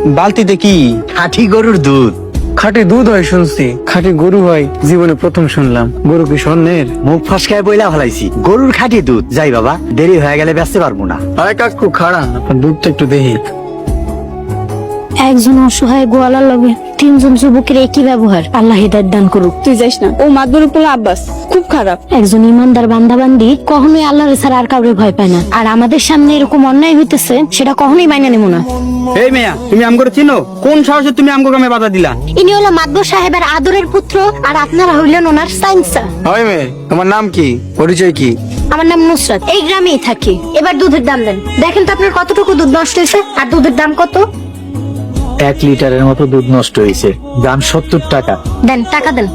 বালতিতে কি? খাঁটি গরুর দুধ। খাঁটি দুধ হয় শুনছি, খাঁটি গরু হয় জীবনে প্রথম শুনলাম। গরু কি স্বর্ণের? মুখ ফসকায় বইলা ফেলাইছি, গরুর খাঁটি দুধ। যাই বাবা, দেরি হয়ে গেলে বেচতে পারবো না। আরে কাকু খাড়ান, আপনার দুধটা একটু দেখি। একজন অসহায় গোয়ালার লগে তিনজন যুবকের একই ব্যবহার। আল্লাহ হিদায়াত দান করুক। তুই যাস না, ও মাতবর পোলা আব্বাস খুব খারাপ। একজন ইমানদার বান্দাবান্দি কখনোই আল্লাহর ছাড়া আর কাউরে ভয় পায় না। আর আমাদের সামনে এরকম অন্যায় হইতেছে, সেটা কখনোই মাইনা নেব না। এই মেয়া, তুমি আমগরে চিনো? কোন সাহসে তুমি আমগো কামে বাধা দিলা? ইনি হলো মাতবর সাহেবের আদরের পুত্র, আর আপনারা হইলেন ওনার সাইন্সা। হয় মেয়ে, তোমার নাম কি, পরিচয় কি? আমার নাম নুসরাত, এই গ্রামেই থাকি। এবার দুধের দাম দেন। দেখেন তো আপনার কতটুকু দুধ নষ্ট হয়েছে, আর দুধের দাম কত। 1 লিটারের মতো দুধ নষ্ট হয়েছে, দাম 70 টাকা। দেন, টাকা দেন।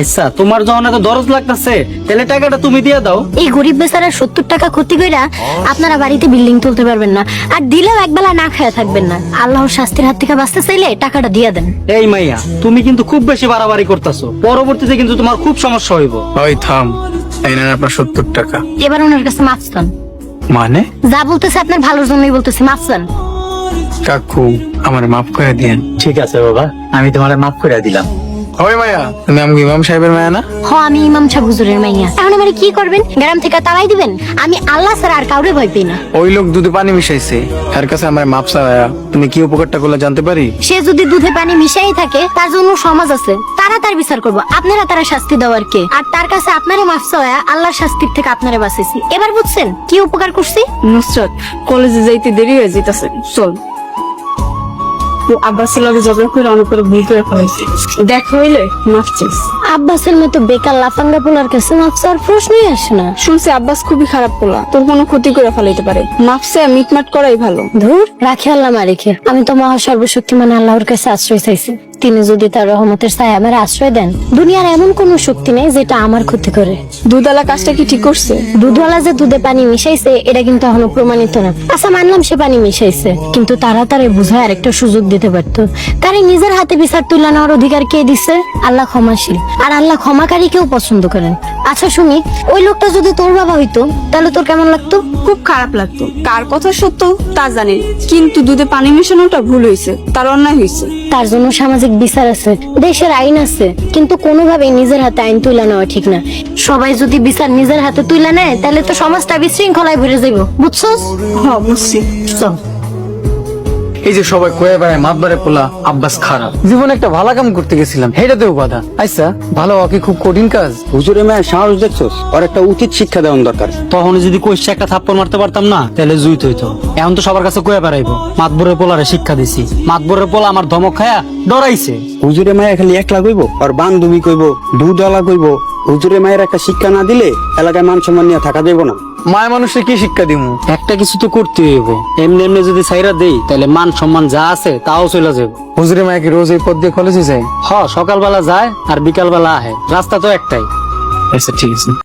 আচ্ছা, তোমার যখন এত দরজ লাগতেছে, তাহলে টাকাটা তুমি দিয়ে দাও। এই গরিব বেচারা 70 টাকা ক্ষতি কইরা আপনারা বাড়িতে বিল্ডিং তুলতে পারবেন না, আর দিলেও একবেলা না খায়া থাকবেন না। আল্লাহর শাস্তির হাত থেকে বাঁচতে চাইলে টাকাটা দিয়ে দেন। এই মাইয়া, তুমি কিন্তু খুব বেশি বাড়াবাড়ি করতেছো, পরবর্তীতে কিন্তু তোমার খুব সমস্যা হইব। ওই থাম, এই নেন আপনার 70 টাকা। এবার ওনার কাছে মাফ চান। মানে? যা বলতেছে আপনার ভালোর জন্যই বলতেছে, মাফ চান। কাকু, আমার মাফ করে দিয়েন। ঠিক আছে বাবা, আমি তোমারে মাফ করে দিলাম। ওই মাইয়া, তুমি আমাকে ইমাম সাহেবের মায়া না? হ, আমি ইমাম সাহেব হুজুরের মাইয়া। এখন আমার কি করবেন? গ্রাম থেকে তাড়াই দিবেন? আমি আল্লাহ ছাড়া আর কাউরে ভয় পাই না। ওই লোক দুধে পানি মিশাইছে, এর কাছে আমার মাপ চাওয়া। তুমি কি উপকারটা করলে জানতে পারি? সে যদি দুধে পানি মিশাই থাকে, তার জন্য সমাজ আছে, তারা তার বিচার করবো। আপনারা তারা শাস্তি দেওয়ার কে? আর তার কাছে আপনারে মাফ চাওয়া আল্লাহর শাস্তির থেকে আপনারে বাঁচাইছি। এবার বুঝছেন কি উপকার করছি? নুসরাত, কলেজে যাইতে দেরি হয়ে যাইতাছে, চল। তো আব্বাসের লগে ঝগড়া করে অনেক করে ভুল করে ফেলাইছি। দেখা হইলে মাফ চাইস। আব্বাসের মতো বেকার লাফাঙ্গা পোলার কাছে মাফ চাওয়ার প্রশ্নই আসে না। শুনছি আব্বাস খুবই খারাপ পোলা, তোর কোনো ক্ষতি করে ফেলাইতে পারে। মাফ চাই মিটমাট করাই ভালো। ধুর, রাখে আল্লাহ মারিকে। আমি তো মহা সর্বশক্তিমান আল্লাহর কাছে আশ্রয় চাইছি। তিনি যদি তার রহমতের ছায়া আমার আশ্রয় দেন, দুনিয়ার এমন কোন শক্তি নেই যেটা আমার ক্ষতি করে। দুধালা কাজটা কি ঠিক করছে? দুধওয়ালা যে দুধে পানি মিশাইছে, এটা কিন্তু এখনো প্রমাণিত না। আচ্ছা, মানলাম সে পানি মিশাইছে, কিন্তু তারা তারে বুঝায় আরেকটা সুযোগ দিতে পারতো। তারে নিজের হাতে বিচার তুলে নেওয়ার অধিকার কে দিছে? আল্লাহ ক্ষমাশীল, আর আল্লাহ ক্ষমাকারীকেও পছন্দ করেন। আচ্ছা শুনি, ওই লোকটা যদি তোর বাবা হইতো, তাহলে তোর কেমন লাগতো? খুব খারাপ লাগতো। কার কথা সত্য তা জানি, কিন্তু দুধে পানি মেশানোটা ভুল হয়েছে, তার অন্যায় হয়েছে। তার জন্য সামাজিক বিচার আছে, দেশের আইন আছে, কিন্তু কোনোভাবেই নিজের হাতে আইন তুলে নেওয়া ঠিক না। সবাই যদি বিচার নিজের হাতে তুলে নেয়, তাহলে তো সমাজটা বিশৃঙ্খলায় ভরে যাইব। বুঝছস? হ্যাঁ, বুঝছি। চল। এই যে সবাই কয়ে বেড়ায় মাতবারে পোলা আব্বাস খারাপ। জীবনে একটা ভালো কাম করতে গেছিলাম, হেটাতেও বাধা। আচ্ছা, ভালো হওয়া কি খুব কঠিন কাজ? হুজুরে মায়ের সাহস দেখছোস? ওর একটা উচিত শিক্ষা দেওয়ার দরকার। তখন যদি কইছে একটা থাপ্পড় মারতে পারতাম না, তাহলে জুইত হইতো। এখন তো সবার কাছে কয়ে বেড়াইবো মাতবরের পোলারে শিক্ষা দিছি। মাতবরের পোলা আমার ধমক খায়া ডরাইছে। হুজুরে মায়ের খালি একলা কইব, আর বান্ধবী কইব, দুধওয়ালা কইব। হুজুরে মায়ের একটা শিক্ষা না দিলে এলাকায় মান সম্মান নিয়ে থাকা যাবে না। মায় মানুষের কি শিক্ষা দিমু? একটা কিছু তো করতে হইব। এমনি এমনি যদি সাইরা দেই, তাহলে মান সম্মান যা আছে তাও চলে যাবে। হুজুরে মায় কি রোজ এই পথ দিয়ে কলেজে যায়? সকালবেলা যায় আর বিকালবেলা আহে, রাস্তা তো একটাই। আচ্ছা ঠিক আছে।